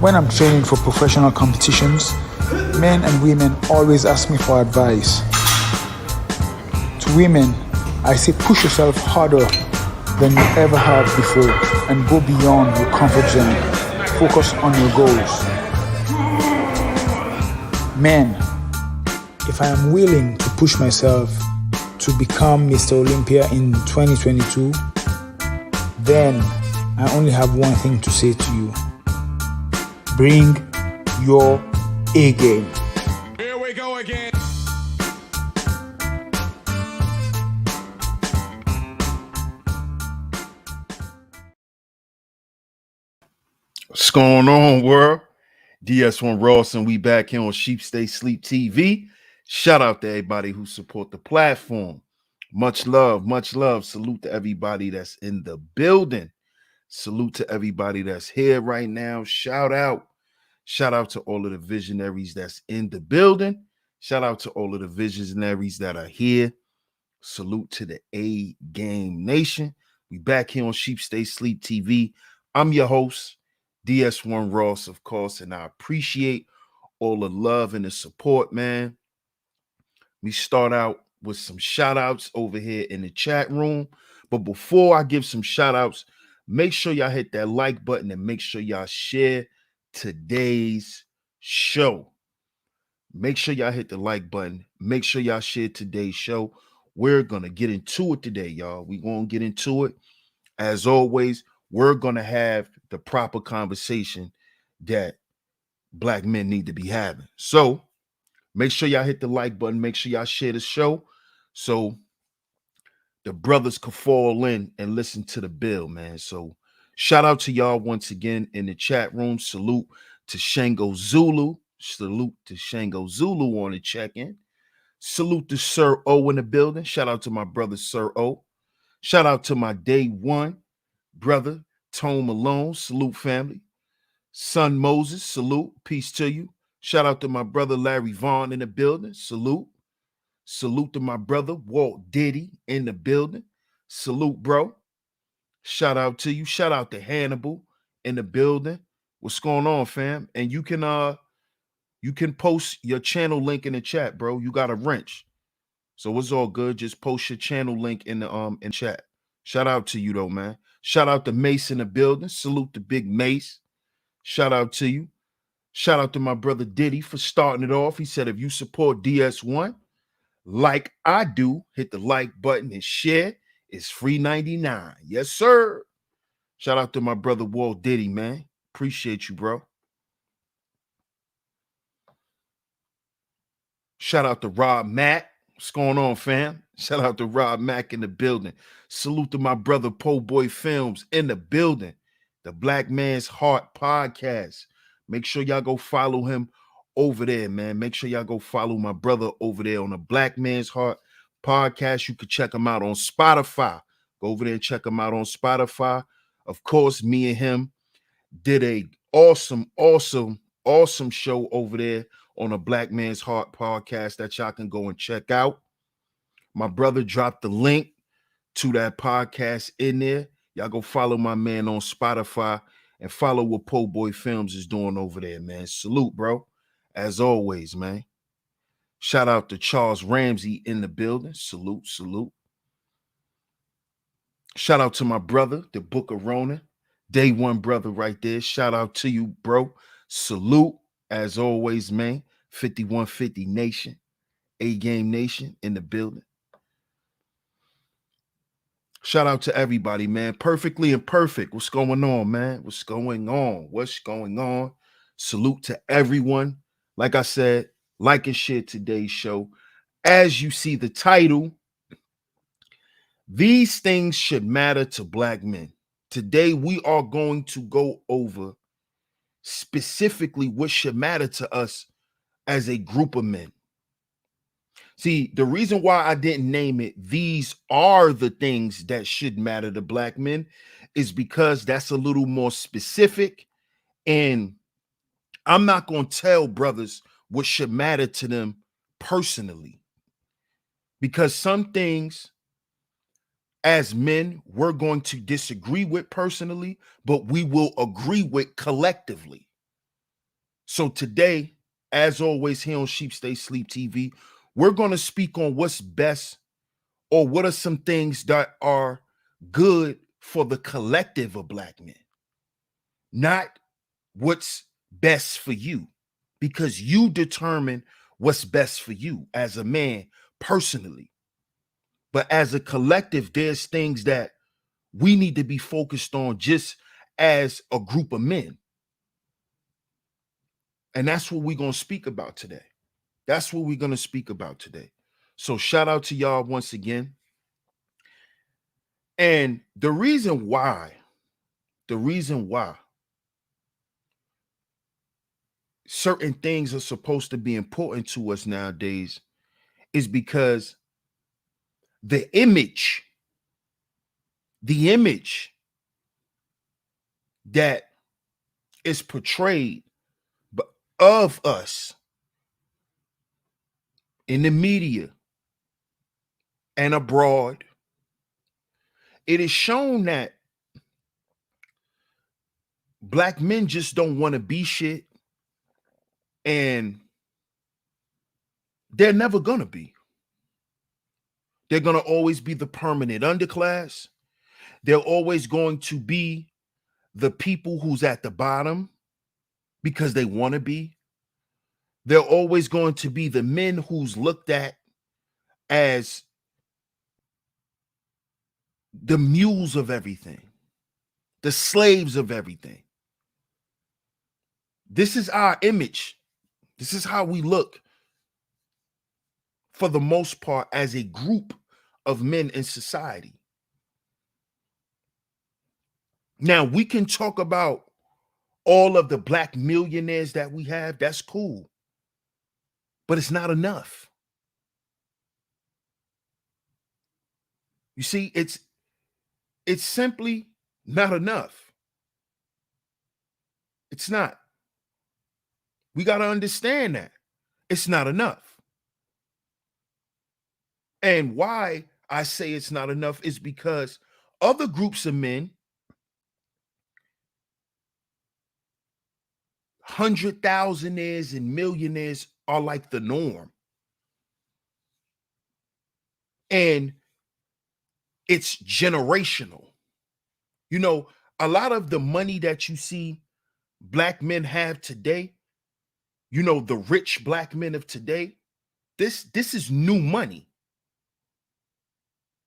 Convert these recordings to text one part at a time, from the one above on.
When I'm training for professional competitions, men and women always ask me for advice. To women, I say push yourself harder than you ever have before and go beyond your comfort zone. Focus on your goals. Men, if I am willing to push myself to become Mr. Olympia in 2022, then I only have one thing to say to you. Bring your A game. Here we go again. What's going on, world? DS1 Ross, and we back here on SHEEPSTAYSLEEPTV. Shout out to everybody who support the platform. Much love, much love. Salute to everybody that's in the building. Salute to everybody that's here right now. Shout out to all of the visionaries that's in the building. Shout out to all of the visionaries that are here. Salute to the A Game Nation. We back here on SHEEPSTAYSLEEPTV. I'm your host, DS1 Ross, of course, and I appreciate all the love and the support, man. We start out with some shout outs over here in the chat room. But before I give some shout outs, make sure y'all hit that like button and make sure y'all share today's show. Make sure y'all hit the like button. Make sure y'all share today's show. We're going to get into it today, y'all. We're going to get into it. As always, we're going to have the proper conversation that Black men need to be having. So make sure y'all hit the like button. Make sure y'all share the show so the brothers could fall in and listen to the bill, man. So shout out to y'all once again in the chat room. Salute to Shango Zulu. Salute to Shango Zulu on the check-in. Salute to Sir O in the building. Shout out to my brother, Sir O. Shout out to my day one brother, Tone Malone. Salute, family. Son Moses, salute. Peace to you. Shout out to my brother, Larry Vaughn in the building. Salute. Salute to my brother, Walt Diddy in the building. Salute, bro. Shout out to you. Shout out to Hannibal in the building. What's going on, fam? And you can post your channel link in the chat, bro. You got a wrench. So it's all good. Just post your channel link in the chat. Shout out to you though, man. Shout out to Mace in the building. Salute to Big Mace. Shout out to you. Shout out to my brother Diddy for starting it off. He said, if you support DS1 like I do, hit the like button and share. It's free 99. Yes, sir. Shout out to my brother Walt Diddy, man. Appreciate you, bro. Shout out to Rob Mack. What's going on, fam? Shout out to Rob Mack in the building. Salute to my brother Po Boy Films in the building. The Black Man's Heart podcast. Make sure y'all go follow him over there, man. Make sure y'all go follow my brother over there on the Black Man's Heart podcast. You can check him out on Spotify. Go over there and check him out on Spotify. Of course, me and him did a awesome show over there on a Black Man's Heart podcast that y'all can go and check out. My brother dropped the link to that podcast in there. Y'all go follow my man on Spotify and follow what Po Boy Films is doing over there, man. Salute, bro. As always, man. Shout out to Charles Ramsey in the building. Salute, salute. Shout out to my brother, the Book of Rona. Day one brother right there. Shout out to you, bro. Salute. As always, man, 5150 Nation, A Game Nation in the building. Shout out to everybody, man. Perfectly Imperfect. What's going on, man? What's going on? What's going on? Salute to everyone. Like I said, like and share today's show. As you see the title, these things should matter to Black men. Today, we are going to go over specifically what should matter to us as a group of men. See, the reason why I didn't name it, these are the things that should matter to Black men, is because that's a little more specific. And I'm not going to tell brothers what should matter to them personally. Because some things as men, we're going to disagree with personally, but we will agree with collectively. So today, as always, here on Sheep Stay Sleep TV, we're going to speak on what's best, or what are some things that are good for the collective of Black men, not what's best for you, because you determine what's best for you as a man personally. But as a collective, there's things that we need to be focused on just as a group of men. And that's what we're going to speak about today. That's what we're going to speak about today. So shout out to y'all once again. And the reason why certain things are supposed to be important to us nowadays is because the image that is portrayed of us in the media and abroad, it is shown that Black men just don't want to be shit, and they're never gonna be. They're gonna always be the permanent underclass. They're always going to be the people who's at the bottom because they want to be. They're always going to be the men who's looked at as the mules of everything, the slaves of everything. This is our image. This is how we look for the most part as a group of men in society. Now, we can talk about all of the Black millionaires that we have. That's cool. But it's not enough. You see, it's simply not enough. It's not. We got to understand that it's not enough. And why I say it's not enough is because other groups of men, 100,000aires and millionaires, are like the norm. And it's generational. You know, a lot of the money that you see Black men have today, you know, the rich Black men of today, this is new money.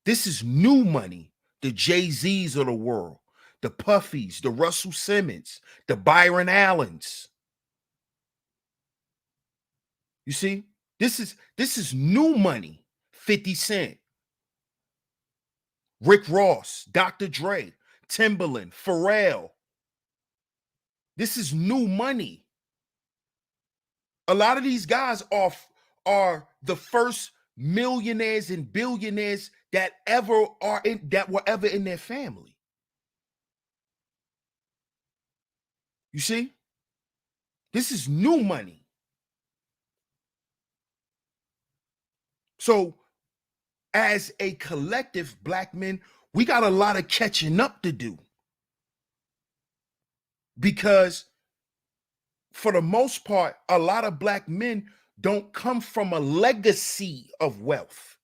This is new money. The Jay-Z's of the world, the Puffies, the Russell Simmons, the Byron Allens. You see, this is new money. 50 Cent, Rick Ross, Dr. Dre, Timberland, Pharrell. This is new money. A lot of these guys are the first millionaires and billionaires that were ever in their family. You see? This is new money. So, as a collective, Black men, we got a lot of catching up to do. Because for the most part, a lot of Black men don't come from a legacy of wealth,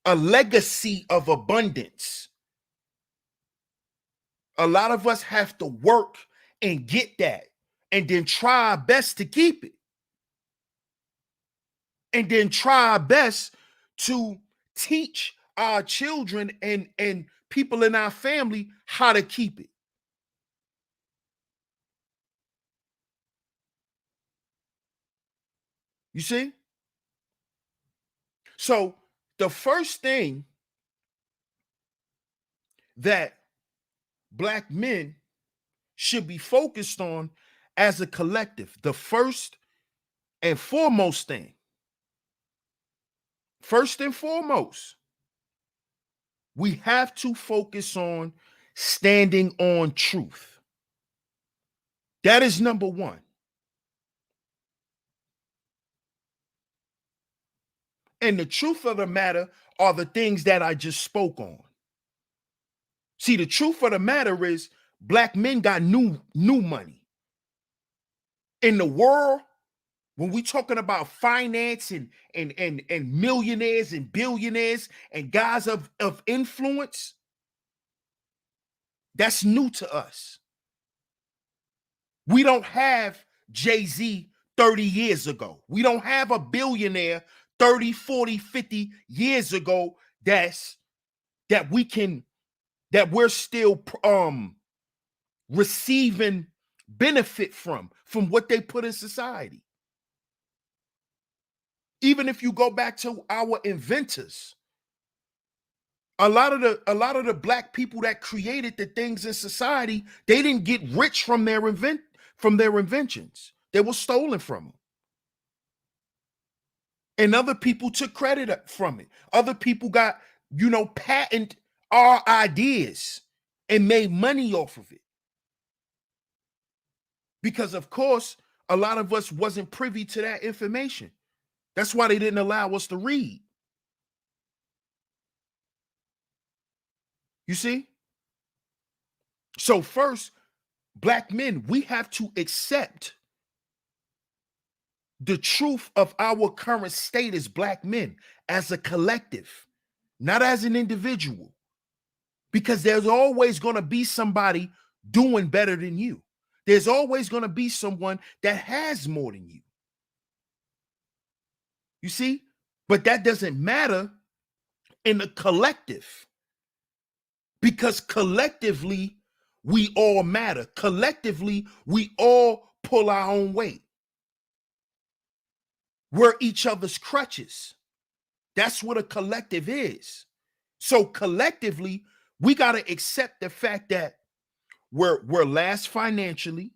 a legacy of abundance. A lot of us have to work and get that, and then try our best to keep it. And then try our best to teach our children and people in our family how to keep it. You see? So the first thing that Black men should be focused on as a collective, the first and foremost thing, we have to focus on standing on truth. That is number one. And the truth of the matter are the things that I just spoke on. See, the truth of the matter is Black men got new money. In the world, when we talking about finance and millionaires and billionaires and guys of influence, that's new to us. We don't have Jay-Z 30 years ago. We don't have a billionaire 30, 40, 50 years ago that we're still receiving benefit from what they put in society. Even if you go back to our inventors, a lot of the black people that created the things in society, they didn't get rich from their inventions. They were stolen from them. And other people took credit from it. Other people got, patent our ideas and made money off of it. Because of course, a lot of us wasn't privy to that information. That's why they didn't allow us to read. You see? So first, black men, we have to accept the truth of our current state as black men, as a collective, not as an individual. Because there's always going to be somebody doing better than you. There's always going to be someone that has more than you. You see? But that doesn't matter in the collective. Because collectively, we all matter. Collectively, we all pull our own weight. We're each other's crutches. That's what a collective is. So collectively, we got to accept the fact that we're last financially,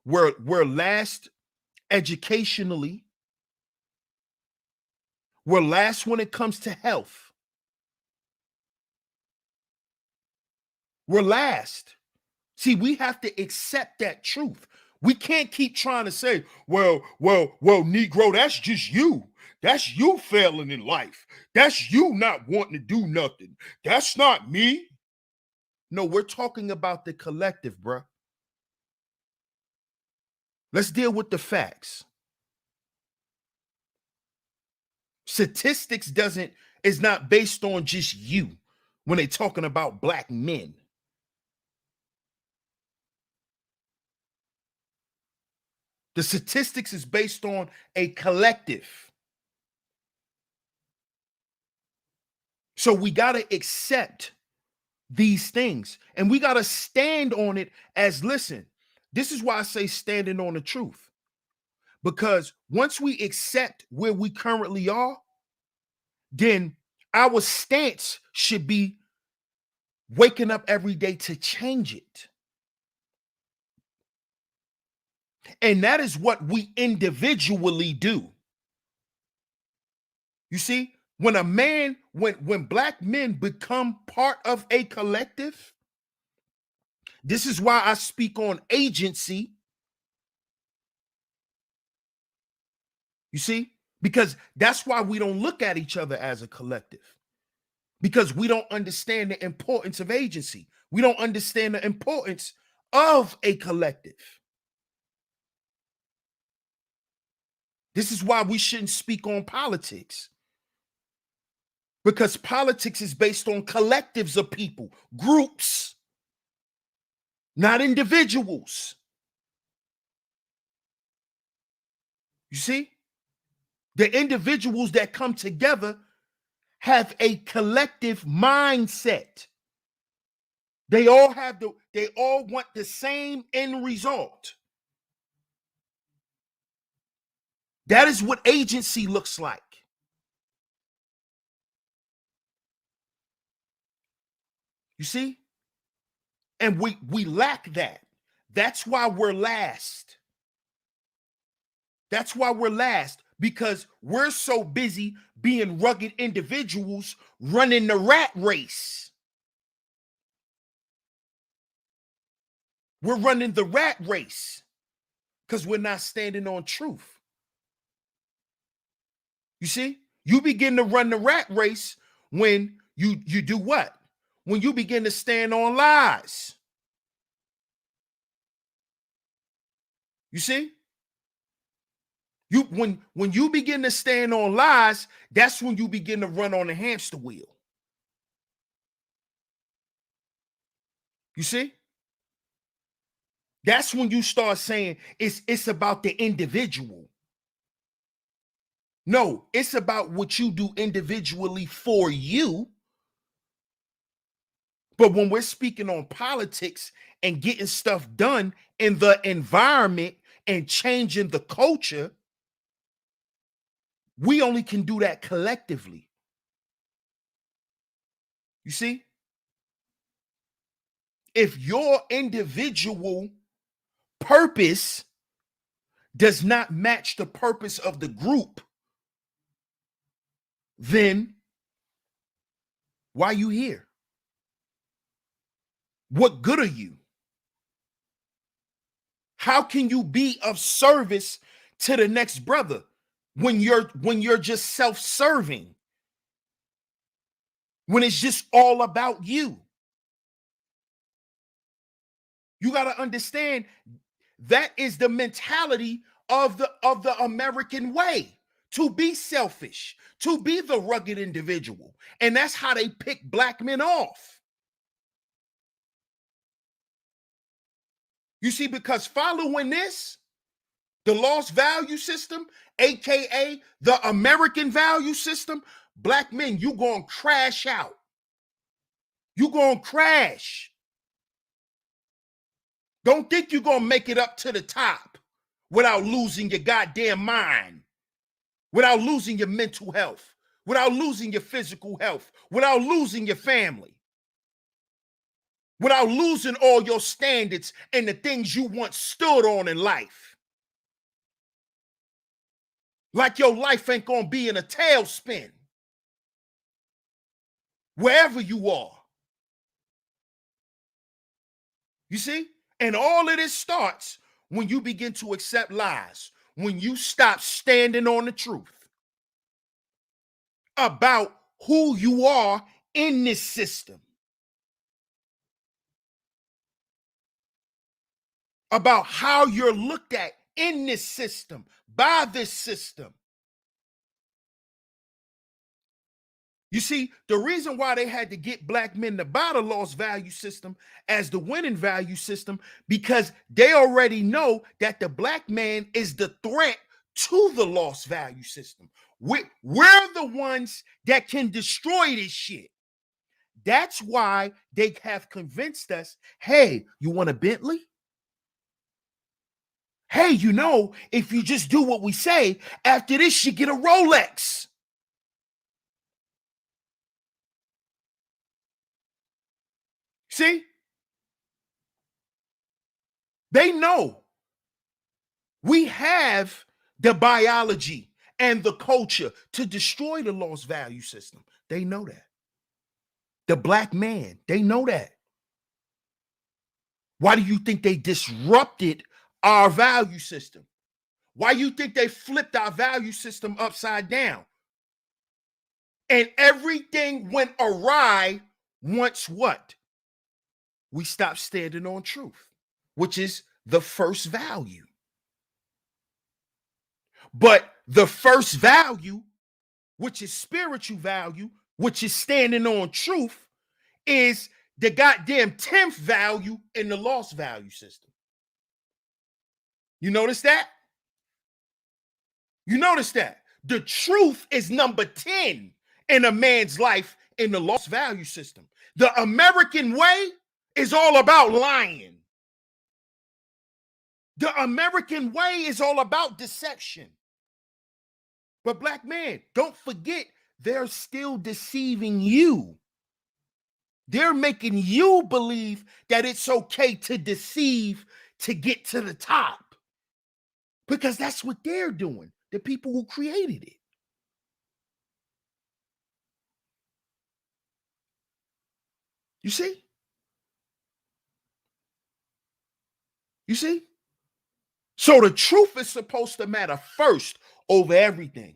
we're last educationally, we're last when it comes to health. We're last. See, we have to accept that truth. We can't keep trying to say, well, Negro, that's just you. That's you failing in life. That's you not wanting to do nothing. That's not me. No, we're talking about the collective, bruh. Let's deal with the facts. Statistics is not based on just you when they're talking about black men. The statistics is based on a collective. So we got to accept these things and we got to stand on it as, listen, this is why I say standing on the truth. Because once we accept where we currently are, then our stance should be waking up every day to change it. And that is what we individually do. You see, when black men become part of a collective, this is why I speak on agency. You see, because that's why we don't look at each other as a collective, because we don't understand the importance of agency. We don't understand the importance of a collective. This is why we shouldn't speak on politics, because politics is based on collectives of people, groups, not individuals. You see, the individuals that come together have a collective mindset. They all want the same end result. That is what agency looks like. You see? And we lack that. That's why we're last. That's why we're last, because we're so busy being rugged individuals running the rat race. We're running the rat race because we're not standing on truth. You see, you begin to run the rat race when you do what? When you begin to stand on lies. You see? When you begin to stand on lies, that's when you begin to run on the hamster wheel. You see? That's when you start saying it's about the individual. No, it's about what you do individually for you. But when we're speaking on politics and getting stuff done in the environment and changing the culture, we only can do that collectively. You see? If your individual purpose does not match the purpose of the group, then why are you here? What good are you? How can you be of service to the next brother when you're just self-serving? When it's just all about you? You got to understand that is the mentality of the American way, to be selfish, to be the rugged individual. And that's how they pick black men off. You see, because following this, the lost value system, aka the American value system, black men, you gonna crash out. You gonna crash. Don't think you're gonna make it up to the top without losing your goddamn mind, without losing your mental health, without losing your physical health, without losing your family, without losing all your standards and the things you once stood on in life. Like your life ain't gonna be in a tailspin wherever you are. You see? And all of this starts when you begin to accept lies, when you stop standing on the truth about who you are in this system, about how you're looked at in this system, by this system. You see, the reason why they had to get black men to buy the lost value system as the winning value system, because they already know that the black man is the threat to the lost value system. We're the ones that can destroy this shit. That's why they have convinced us, hey, you want a Bentley? Hey, you know, if you just do what we say, after this, you get a Rolex. See? They know we have the biology and the culture to destroy the lost value system. They know that. The black man, they know that. Why do you think they disrupted our value system? Why do you think they flipped our value system upside down? And everything went awry once what? We stopped standing on truth, which is the first value. But the first value, which is spiritual value, which is standing on truth, is the goddamn 10th value in the lost value system. You notice that? You notice that? The truth is number 10 in a man's life in the lost value system. The American way is all about lying. The American way is all about deception. But black man, don't forget, they're still deceiving you. They're making you believe that it's okay to deceive to get to the top. Because that's what they're doing, the people who created it. You see? You see? So the truth is supposed to matter first over everything.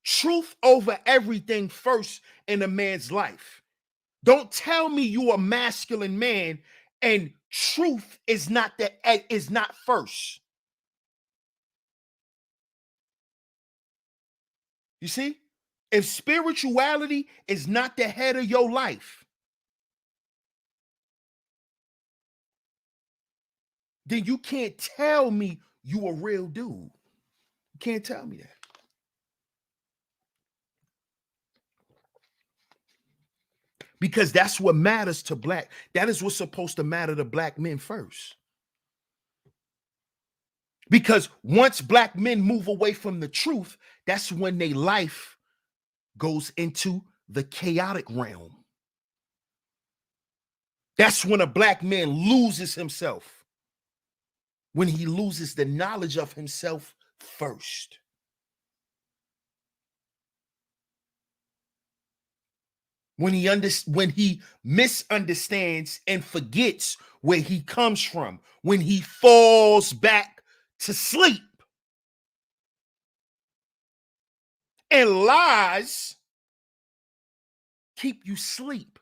Truth over everything first in a man's life. Don't tell me you're a masculine man and truth is not first. You see? If spirituality is not the head of your life, then you can't tell me you a real dude. You can't tell me that. Because that's what matters to black. That is what's supposed to matter to black men first. Because once black men move away from the truth, that's when their life goes into the chaotic realm. That's when a black man loses himself. When he loses the knowledge of himself first. When he misunderstands and forgets where he comes from, when he falls back to sleep. And lies keep you sleep.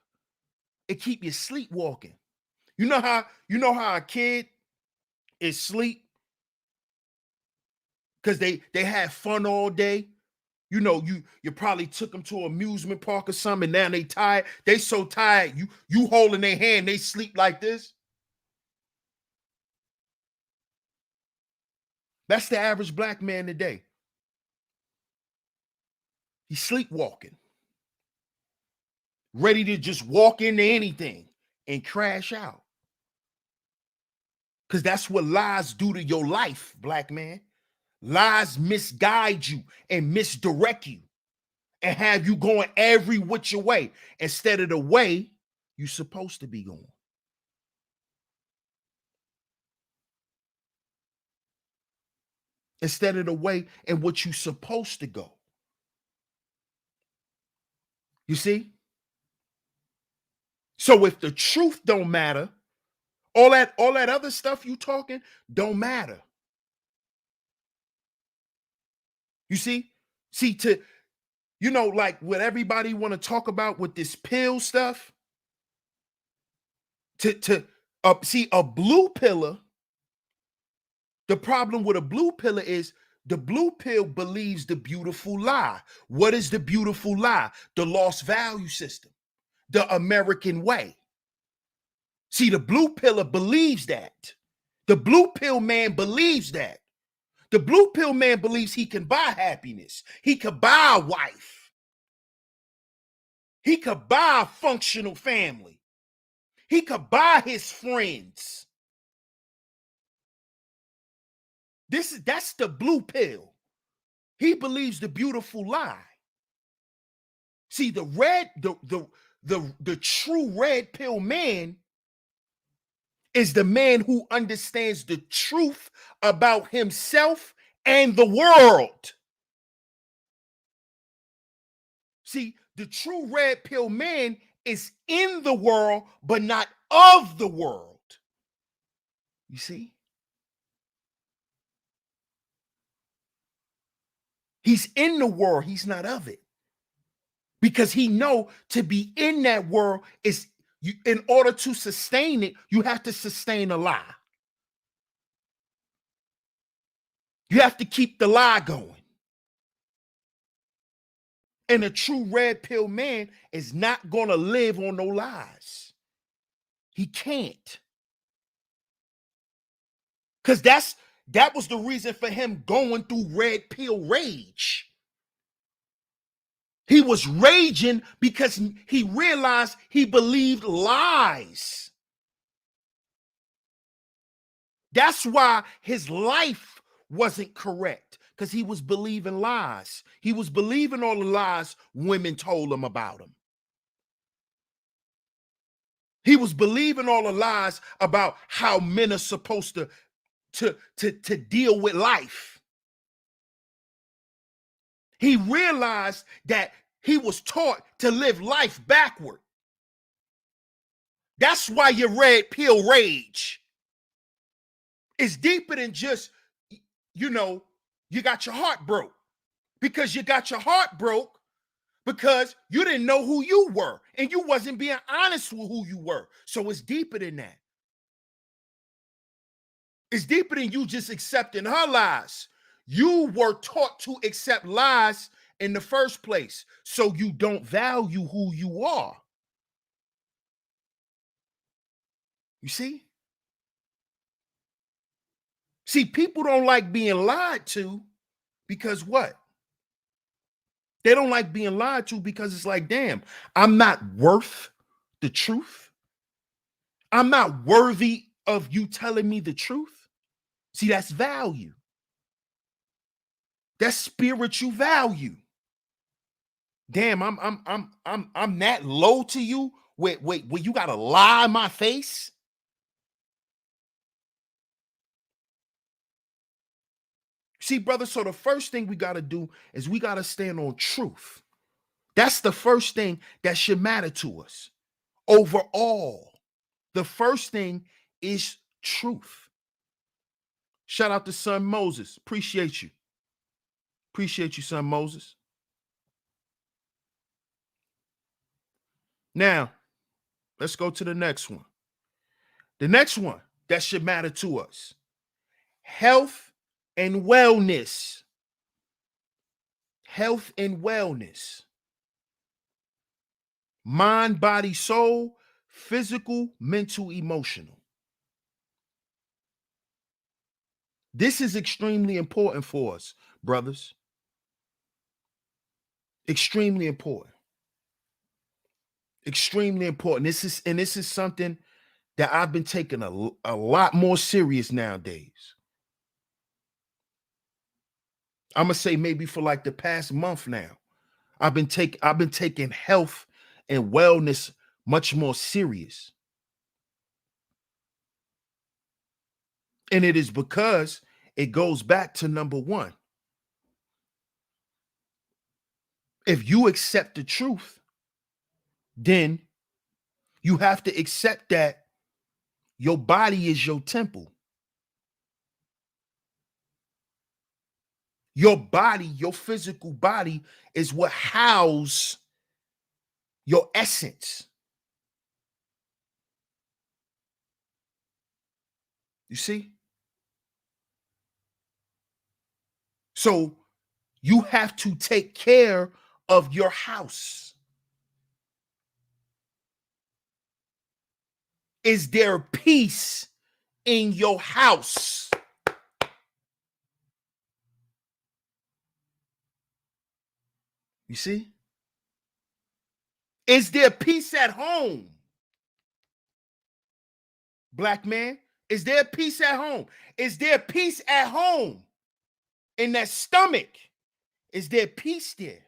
It keep you sleepwalking. You know how a kid is sleep because they have fun all day. You know, you probably took them to an amusement park or something, and now they tired. They so tired, you holding their hand, they sleep like this. That's the average black man today. He's sleepwalking, ready to just walk into anything and crash out. Because that's what lies do to your life, black man. Lies misguide you and misdirect you and have you going every which way instead of the way you're supposed to be going. Instead of the way in which you're supposed to go. You see? So if the truth don't matter, all that other stuff you talking don't matter. You see? See, like what everybody want to talk about with this pill stuff. See, a blue pillar, the problem with a blue pillar is the blue pill believes the beautiful lie. What is the beautiful lie? The lost value system, the American way. See, the blue pillar believes that. The blue pill man believes that. The blue pill man believes he can buy happiness. He could buy a wife. He could buy a functional family. He could buy his friends. That's the blue pill. He believes the beautiful lie. See, the true red pill man is the man who understands the truth about himself and the world. See, the true red pill man is in the world, but not of the world. You see? He's in the world, he's not of it. Because he know to be in that world is, in order to sustain it, you have to sustain a lie. You have to keep the lie going. And a true red pill man is not going to live on no lies. He can't. Because that was the reason for him going through red pill rage. He was raging because he realized he believed lies. That's why his life wasn't correct, because he was believing lies. He was believing all the lies women told him about him. He was believing all the lies about how men are supposed to deal with life. He realized that he was taught to live life backward. That's why your red pill rage is deeper than just, you got your heart broke. Because you got your heart broke because you didn't know who you were and you wasn't being honest with who you were. So it's deeper than that. It's deeper than you just accepting her lies. You were taught to accept lies in the first place. So you don't value who you are. You see? See, people don't like being lied to because what? They don't like being lied to because it's like, damn, I'm not worth the truth. I'm not worthy of you telling me the truth. See, that's value. That's spiritual value. Damn, I'm that low to you. Wait, you gotta lie in my face. See, brother, so the first thing we gotta do is we gotta stand on truth. That's the first thing that should matter to us. Overall, the first thing is truth. Shout out to son Moses. Appreciate you. Appreciate you, son Moses. Now, let's go to the next one. The next one that should matter to us: health and wellness. Health and wellness. Mind, body, soul, physical, mental, emotional. This is extremely important for us, brothers. Extremely important. Extremely important. This is something that I've been taking a lot more serious nowadays. I'm gonna say maybe for like the past month now. I've been taking health and wellness much more serious. And it is because it goes back to number one. If you accept the truth, then you have to accept that your body is your temple. Your body, your physical body, is what houses your essence. You see? So you have to take care of your house. Is there peace in your house? You see? Is there peace at home? Black man, is there peace at home? Is there peace at home? In that stomach, is there peace there?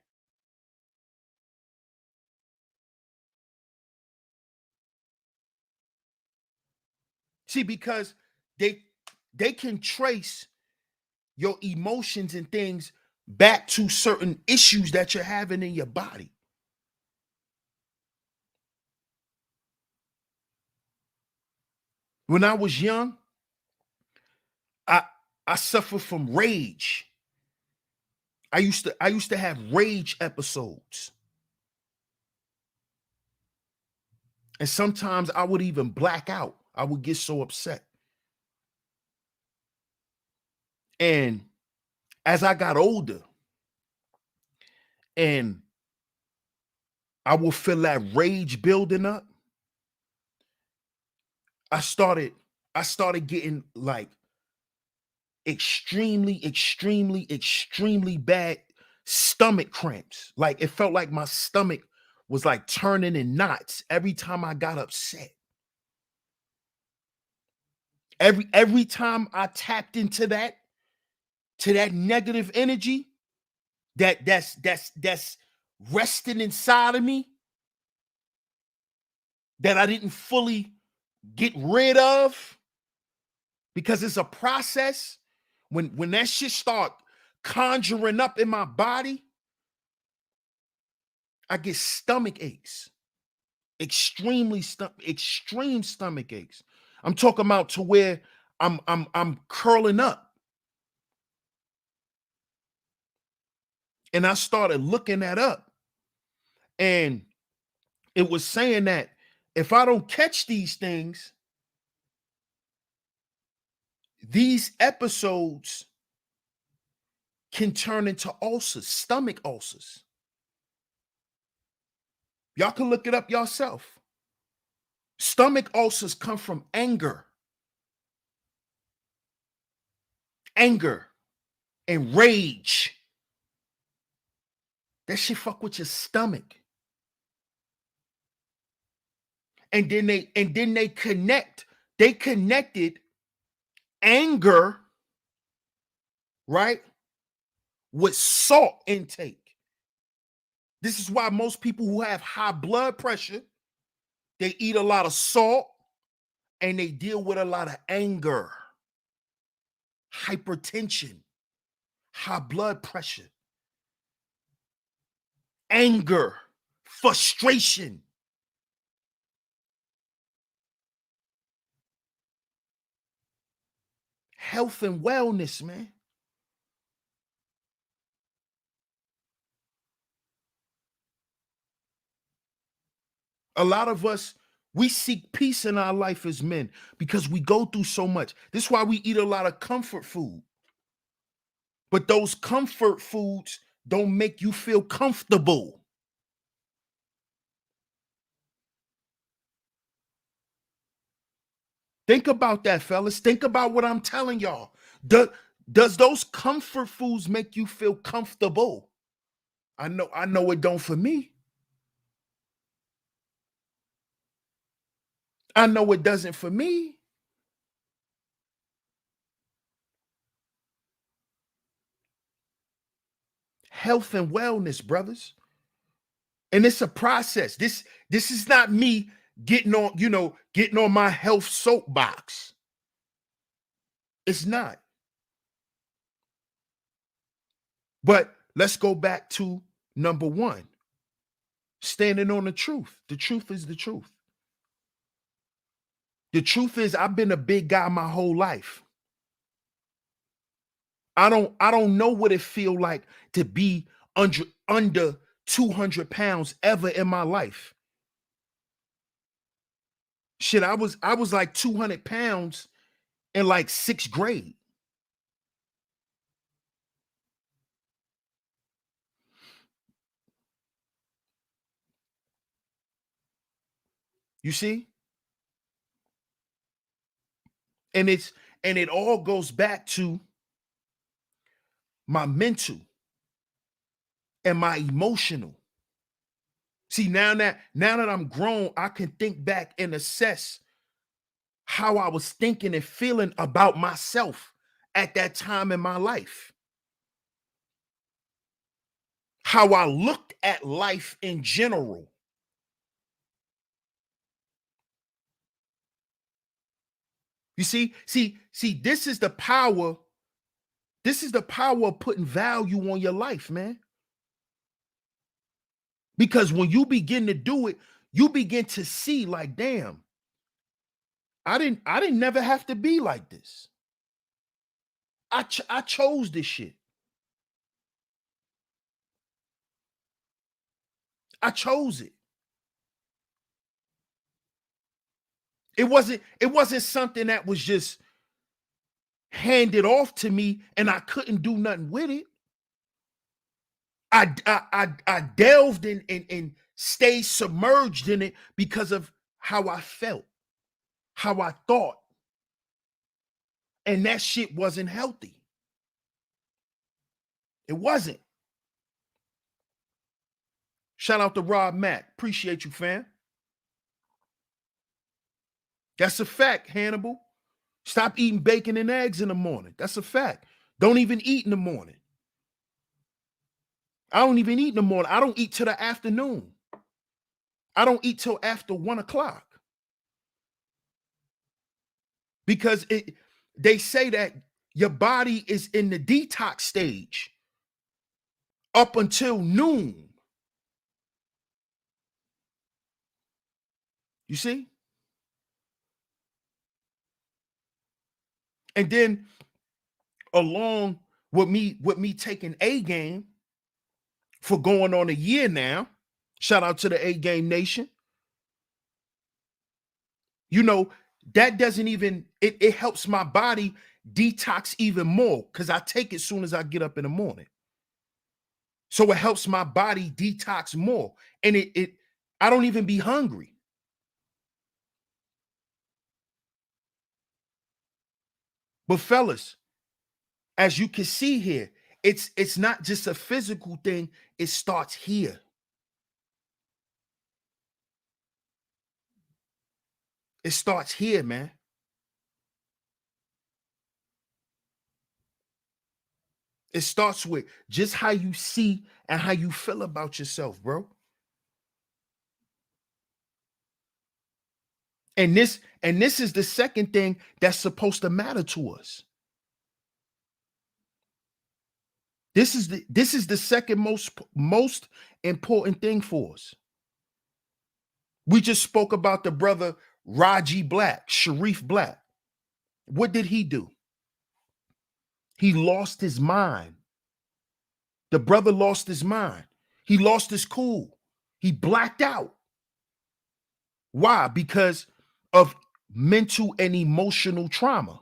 See, because they can trace your emotions and things back to certain issues that you're having in your body. When I was young, I suffered from rage. I used to have rage episodes. And sometimes I would even black out. I would get so upset. And as I got older and I would feel that rage building up, I started getting like extremely bad stomach cramps. Like it felt like my stomach was like turning in knots every time I got upset. Every time I tapped into that negative energy that's resting inside of me that I didn't fully get rid of, because it's a process. When that shit start conjuring up in my body, I get stomach aches. Extreme stomach aches. I'm talking about to where I'm curling up. And I started looking that up. And it was saying that if I don't catch these things, these episodes can turn into ulcers, stomach ulcers. Y'all can look it up yourself. Stomach ulcers come from anger. Anger and rage. That shit fuck with your stomach. And then they connect. They connected anger, right, with salt intake. This is why most people who have high blood pressure, they eat a lot of salt and they deal with a lot of anger, hypertension, high blood pressure, anger, frustration. Health and wellness, man. A lot of us, we seek peace in our life as men because we go through so much. This is why we eat a lot of comfort food. But those comfort foods don't make you feel comfortable. Think about that, fellas. Think about what I'm telling y'all. Does those comfort foods make you feel comfortable? I know it don't for me. I know it doesn't for me. Health and wellness, brothers. And it's a process. This is not me getting on my health soapbox. It's not. But let's go back to number one. Standing on the truth. The truth is the truth. The truth is I've been a big guy my whole life. I don't know what it feel like to be under 200 pounds ever in my life. Shit, I was like 200 pounds in like 6th grade. You see? And it all goes back to my mental and my emotional. See, now that I'm grown, I can think back and assess how I was thinking and feeling about myself at that time in my life. How I looked at life in general. You see, this is the power. This is the power of putting value on your life, man. Because when you begin to do it, you begin to see like, damn, I didn't never have to be like this. I chose this shit. I chose it. It wasn't something that was just handed off to me and I couldn't do nothing with it. I delved in and stayed submerged in it because of how I felt, how I thought. And that shit wasn't healthy. It wasn't. Shout out to Rob Mack. Appreciate you, fam. That's a fact, Hannibal. Stop eating bacon and eggs in the morning. That's a fact. Don't even eat in the morning. I don't even eat in the morning. I don't eat till the afternoon. I don't eat till after 1 o'clock. Because they say that your body is in the detox stage up until noon. You see? And then along with me taking A game for going on a year now, shout out to the A Game Nation. You know, that doesn't even, it helps my body detox even more because I take it as soon as I get up in the morning. So it helps my body detox more. And I don't even be hungry. But fellas, as you can see here, it's not just a physical thing. It starts here. It starts here, man. It starts with just how you see and how you feel about yourself, bro. And this is the second thing that's supposed to matter to us. This is the second most important thing for us. We just spoke about the brother Raji Black, Sharif Black. What did he do? He lost his mind. The brother lost his mind. He lost his cool. He blacked out. Why? Because of mental and emotional trauma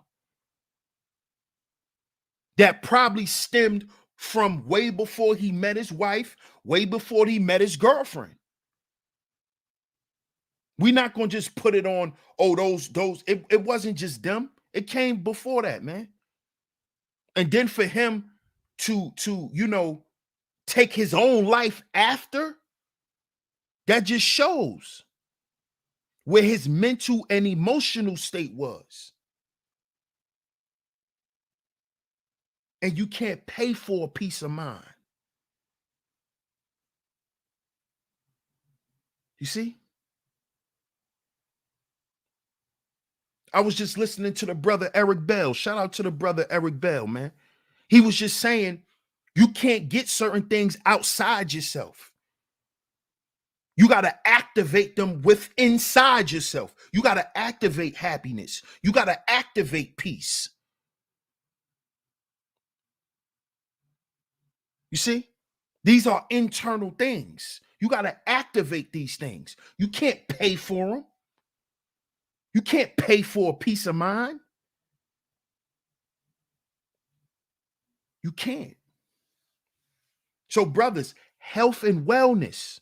that probably stemmed from way before he met his wife, way before he met his girlfriend. We're not going to just put it on, oh, those, it wasn't just them. It came before that, man. And then for him to take his own life after, that just shows where his mental and emotional state was. And you can't pay for a peace of mind. You see? I was just listening to the brother Eric Bell. Shout out to the brother Eric Bell, man. He was just saying, you can't get certain things outside yourself. You got to activate them inside yourself. You got to activate happiness. You got to activate peace. You see? These are internal things. You got to activate these things. You can't pay for them. You can't pay for a peace of mind. You can't. So, brothers, health and wellness,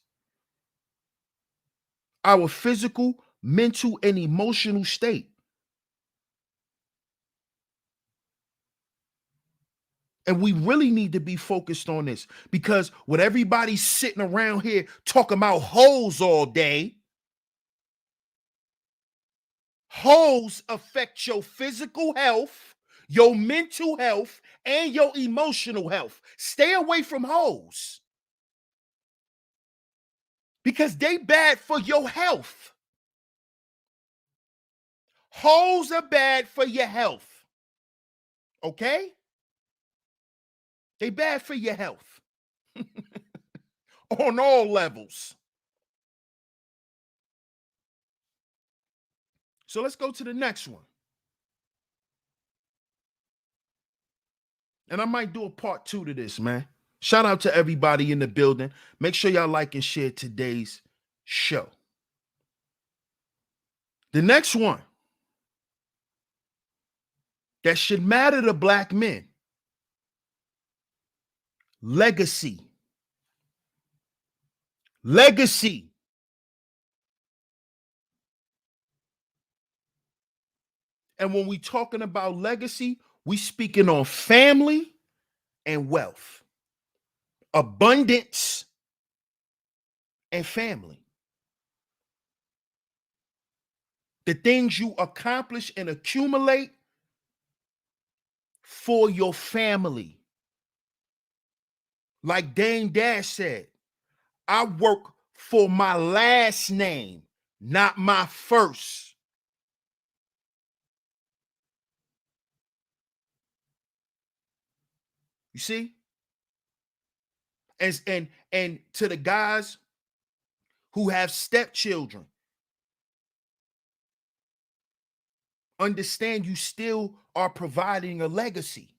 our physical, mental, and emotional state. And we really need to be focused on this, because with everybody sitting around here talking about hoes all day, hoes affect your physical health, your mental health, and your emotional health. Stay away from hoes, because they bad for your health. Hoes are bad for your health. Okay? They bad for your health on all levels. So let's go to the next one. And I might do a part 2 to this, man. Shout out to everybody in the building. Make sure y'all like and share today's show. The next one that should matter to black men: legacy. Legacy. And when we talking about legacy, we speaking on family and wealth, abundance and family. The things you accomplish and accumulate for your family. Like Dame Dash said, I work for my last name, not my first. You see? And to the guys who have stepchildren, understand you still are providing a legacy.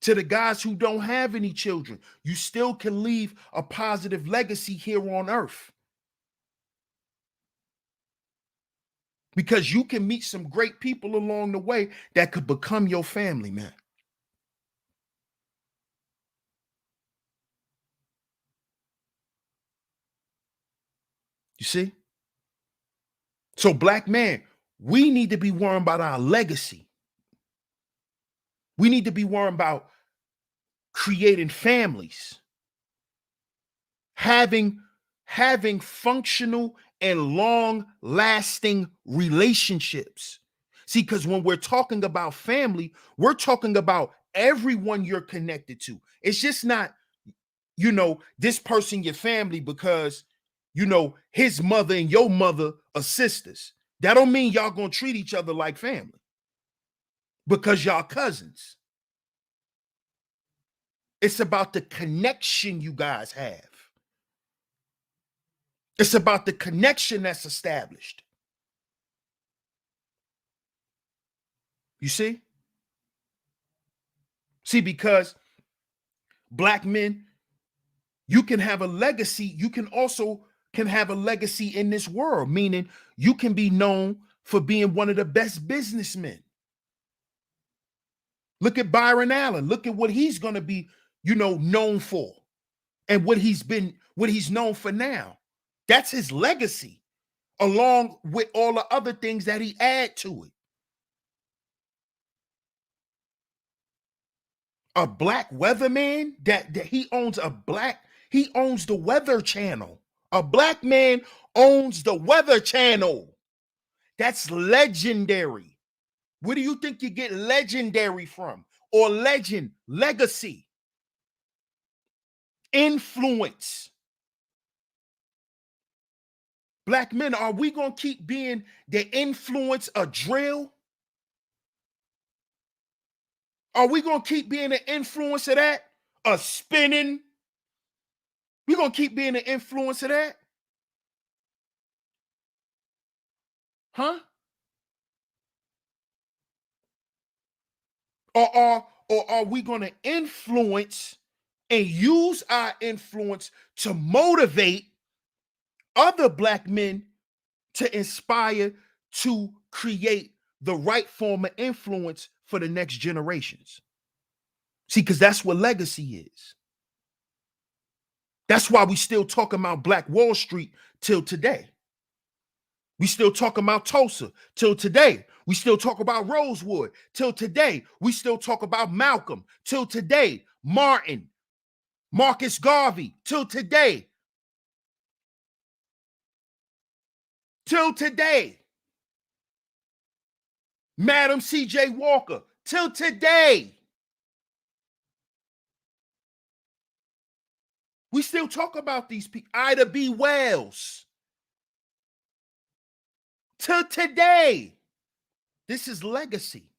To the guys who don't have any children, you still can leave a positive legacy here on earth. because you can meet some great people along the way that could become your family, man. You see? So, black man, we need to be worrying about our legacy. We need to be worrying about creating families, having functional and long-lasting relationships. See, because when we're talking about family, we're talking about everyone you're connected to. It's just not, this person, your family, because, his mother and your mother are sisters. That don't mean y'all gonna treat each other like family because y'all cousins. It's about the connection you guys have. It's about the connection that's established. You see? See, because black men, you can have a legacy. You can also have a legacy in this world, meaning you can be known for being one of the best businessmen. Look at Byron Allen. Look at what he's going to be, known for, and what he's known for now. That's his legacy, along with all the other things that he add to it. A black weatherman that he owns he owns the Weather Channel. A black man owns the Weather Channel. That's legendary. Where do you think you get legendary from? Or legend, legacy, influence. Black men, are we going to keep being the influence of drill? Are we going to keep being the influence of that? A spinning? We going to keep being the influence of that? Huh? Or are we going to influence and use our influence to motivate other black men to inspire to create the right form of influence for the next generations? See, because that's what legacy is. That's why we still talking about Black Wall Street till today. We still talk about Tulsa till today. We still talk about Rosewood till today. We still talk about Malcolm till today. Martin, Marcus Garvey till today. Till today. Madam C.J. Walker till today. We still talk about these people. Ida B. Wells till today. This is legacy.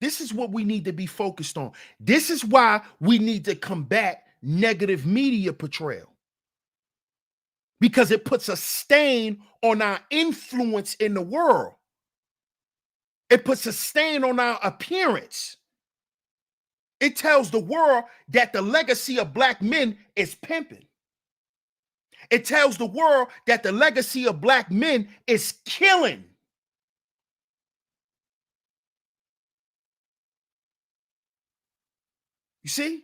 This is what we need to be focused on. This is why we need to combat negative media portrayal, because it puts a stain on our influence in the world. It puts a stain on our appearance. It tells the world that the legacy of black men is pimping. It tells the world that the legacy of black men is killing. You see?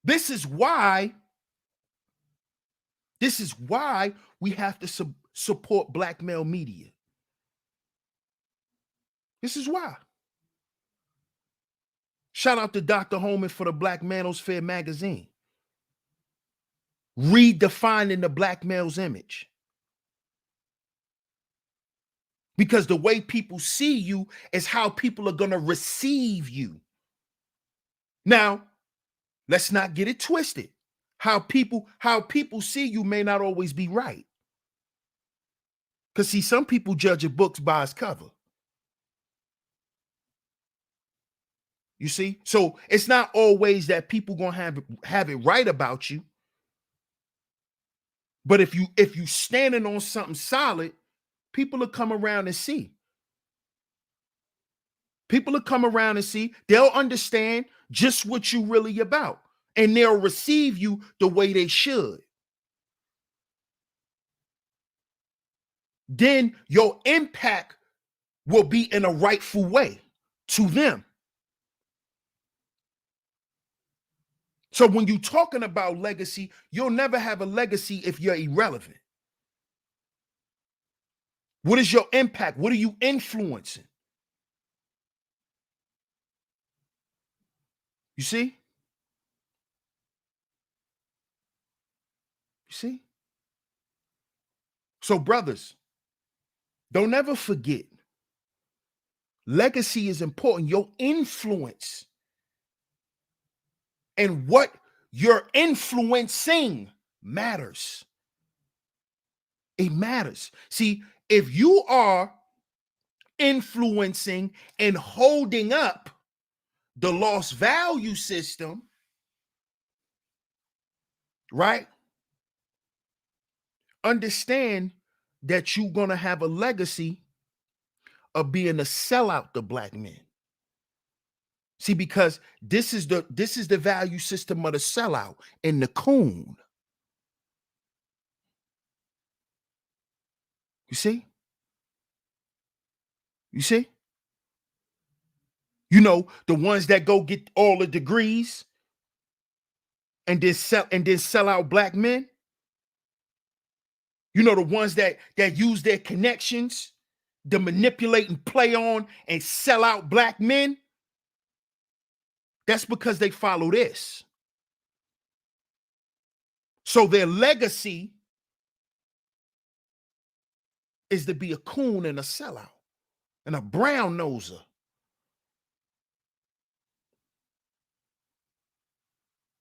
This is why we have to support black male media. This is why. Shout out to Dr. Holman for the Black Manosphere magazine. Redefining the black male's image. Because the way people see you is how people are going to receive you. Now, let's not get it twisted. How people see you may not always be right. Because see, some people judge a book by its cover. You see? So it's not always that people gonna have it right about you. But if you standing on something solid, people will come around and see. People will come around and see. They'll understand just what you really about. And they'll receive you the way they should. then your impact will be in a rightful way to them. So when you're talking about legacy, you'll never have a legacy if you're irrelevant. What is your impact? What are you influencing? You see? You see? So, brothers, don't ever forget, legacy is important. Your influence and what you're influencing matters. It matters. See, if you are influencing and holding up the lost value system, right? Understand that you're going to have a legacy of being a sellout to black men. See, because this is the value system of the sellout and the coon. You see? You see? You know, the ones that go get all the degrees and then sell out black men. You know, the ones that use their connections to manipulate and play on and sell out black men. That's because they follow this. So their legacy is to be a coon and a sellout and a brown noser.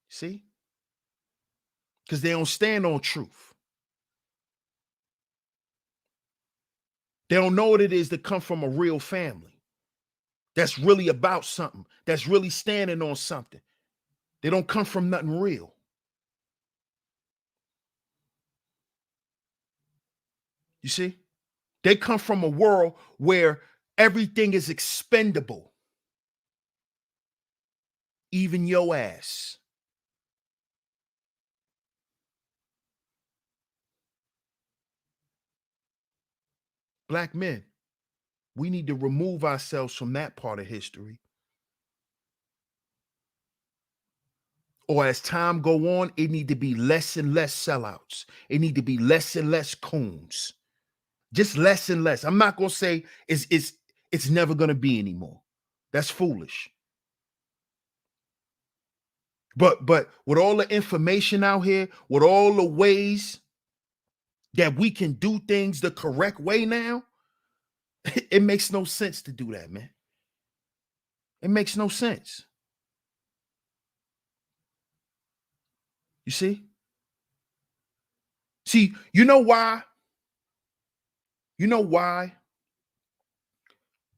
See? Because they don't stand on truth. They don't know what it is to come from a real family that's really about something, that's really standing on something. They don't come from nothing real. You see? They come from a world where everything is expendable. Even your ass. Black men, we need to remove ourselves from that part of history. Or as time go on, it need to be less and less sellouts. It need to be less and less coons. Just less and less. I'm not gonna say it's never gonna be anymore. That's foolish. But with all the information out here, with all the ways that we can do things the correct way now, it makes no sense to do that, man. It makes no sense. You see? See, you know why? You know why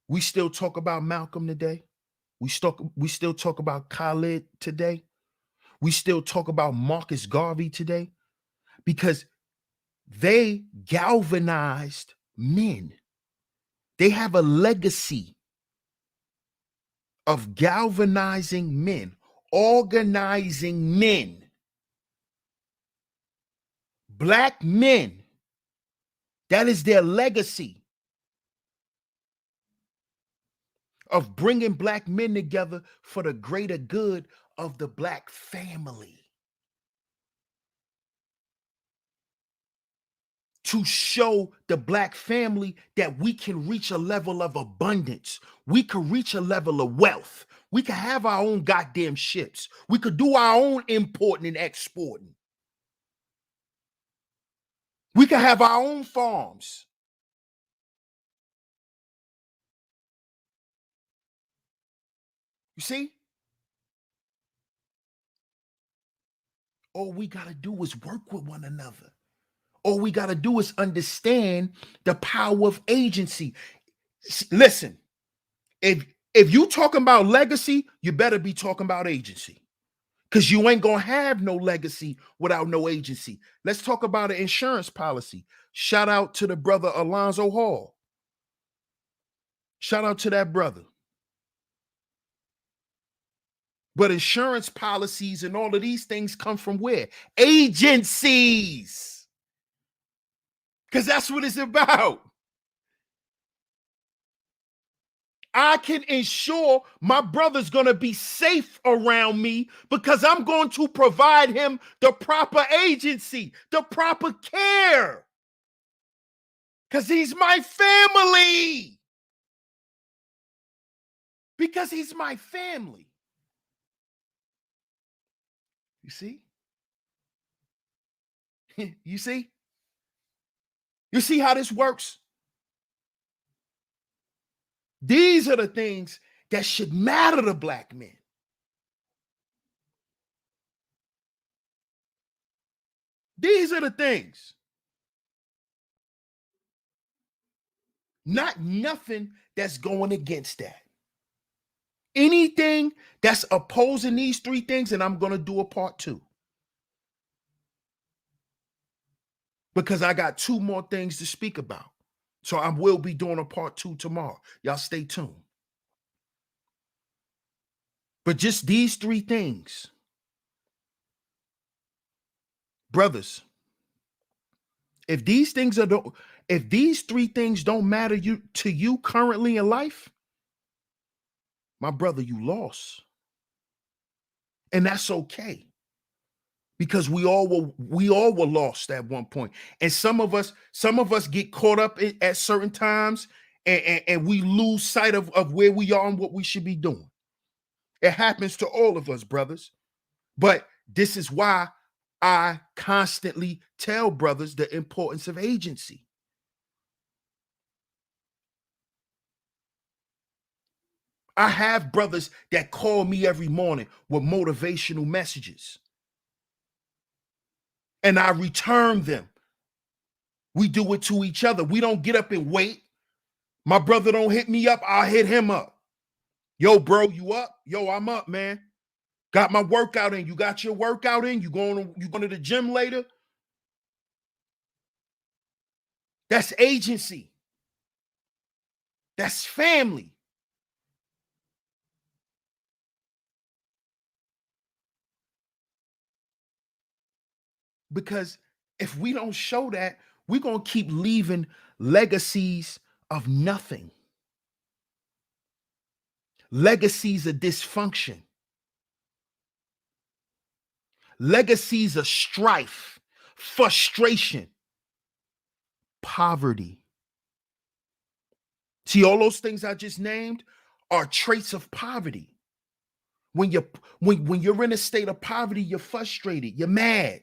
we still talk about Malcolm today? We still talk about Khalid today. We still talk about Marcus Garvey today because they galvanized men. They have a legacy of galvanizing men, organizing men, black men. That is their legacy of bringing black men together for the greater good of the black family. To show the black family that we can reach a level of abundance. We can reach a level of wealth. We can have our own goddamn ships. We could do our own importing and exporting. We can have our own farms. You see? All we got to do is work with one another. All we got to do is understand the power of agency. Listen, if you talking about legacy, you better be talking about agency. Because you ain't going to have no legacy without no agency. Let's talk about an insurance policy. Shout out to the brother Alonzo Hall. Shout out to that brother. But insurance policies and all of these things come from where? Agencies. Because that's what it's about. I can ensure my brother's going to be safe around me because I'm going to provide him the proper agency, the proper care. Because he's my family. Because he's my family. You see? You see? You see how this works? These are the things that should matter to black men. These are the things. Not nothing that's going against that. Anything that's opposing these three things, and I'm going to do a part 2. Because I got 2 more things to speak about. So I will be doing a part 2 tomorrow. Y'all stay tuned. But just these 3 things. Brothers, if these 3 things don't matter to you currently in life, my brother, you lost. And that's okay. Because we all were lost at one point. And some of us get caught up at certain times and we lose sight of where we are and what we should be doing. It happens to all of us, brothers. But this is why I constantly tell brothers the importance of agency. I have brothers that call me every morning with motivational messages. And I return them. We do it to each other. We don't get up and wait. My brother don't hit me up, I'll hit him up. Yo, bro, you up? Yo, I'm up, man. Got my workout in. You got your workout in? You going to the gym later? That's agency. That's family. Because if we don't show that, we're going to keep leaving legacies of nothing. Legacies of dysfunction. Legacies of strife, frustration, poverty. See, all those things I just named are traits of poverty. When you're in a state of poverty, you're frustrated, you're mad.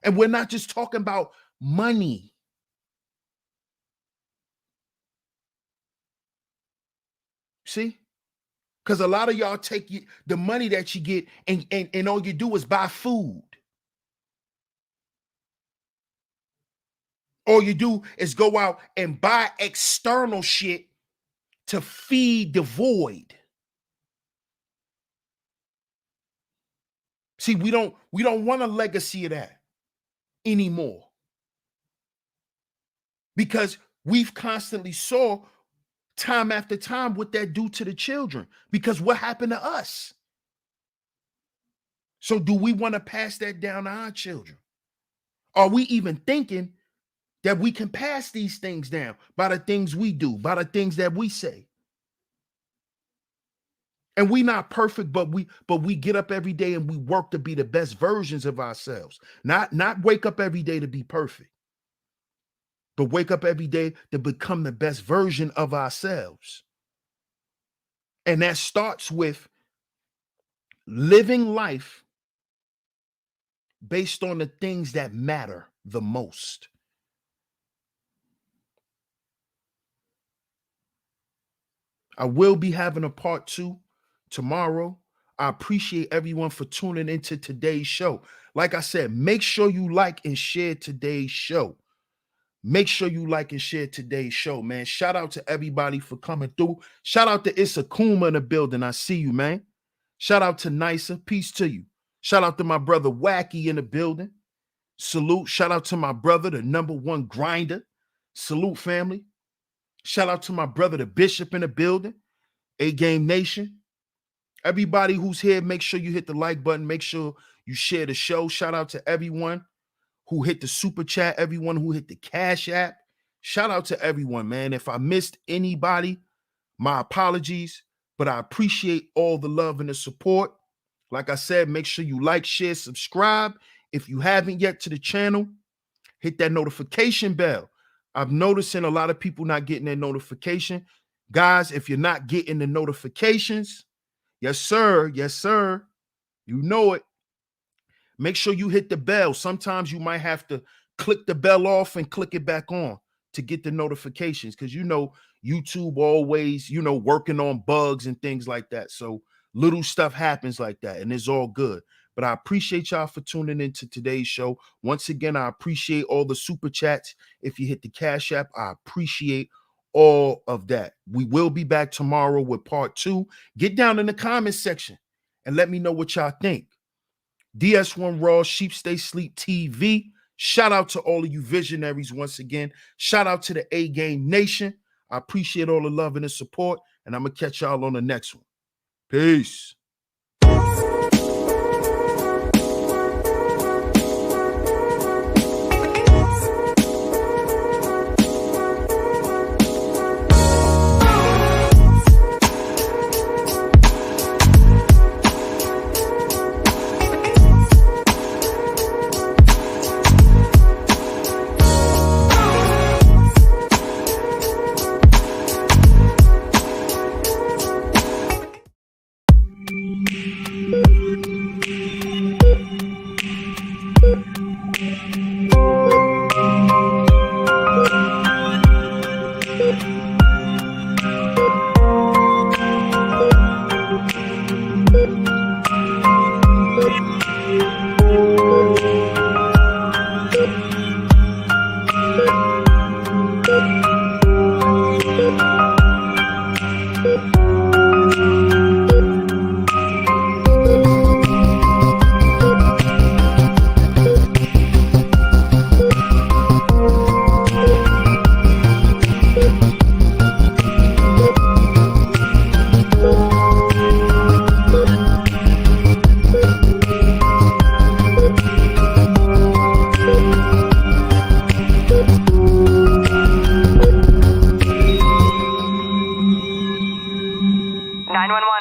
And we're not just talking about money. See? Because a lot of y'all take the money that you get and all you do is buy food. All you do is go out and buy external shit to feed the void. See, we don't want a legacy of that anymore. Because we've constantly saw time after time what that do to the children. Because what happened to us? So do we want to pass that down to our children? Are we even thinking that we can pass these things down by the things we do, by the things that we say? And we not perfect, but we get up every day and we work to be the best versions of ourselves. Not wake up every day to be perfect, but wake up every day to become the best version of ourselves. And that starts with living life based on the things that matter the most. I will be having a part 2 tomorrow. I appreciate everyone for tuning into today's show. Like I said, make sure you like and share today's show. Make sure you like and share today's show, man. Shout out to everybody for coming through. Shout out to Issa Kuma in the building. I see you, man. Shout out to Nisa. Peace to you. Shout out to my brother Wacky in the building. Salute. Shout out to my brother, the #1 grinder. Salute, family. Shout out to my brother, the Bishop in the building. A-Game Nation. Everybody who's here, make sure you hit the like button. Make sure you share the show. Shout out to everyone who hit the super chat, everyone who hit the Cash App. Shout out to everyone, man. If I missed anybody, my apologies, but I appreciate all the love and the support. Like I said, make sure you like, share, subscribe. If you haven't yet to the channel, hit that notification bell. I'm noticing a lot of people not getting their notification. Guys, if you're not getting the notifications, yes, sir, you know it. Make sure you hit the bell. Sometimes you might have to click the bell off and click it back on to get the notifications, because you know YouTube always, working on bugs and things like that. So little stuff happens like that, and it's all good. But I appreciate y'all for tuning into today's show. Once again, I appreciate all the super chats. If you hit the Cash App, I appreciate all of that. We will be back tomorrow with part 2. Get down in the comments section and let me know what y'all think. DS1 Raw, Sheep Stay Sleep TV. Shout out to all of you visionaries once again. Shout out to the A Game Nation. I appreciate all the love and the support, and I'm going to catch y'all on the next one. Peace.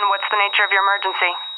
What's the nature of your emergency?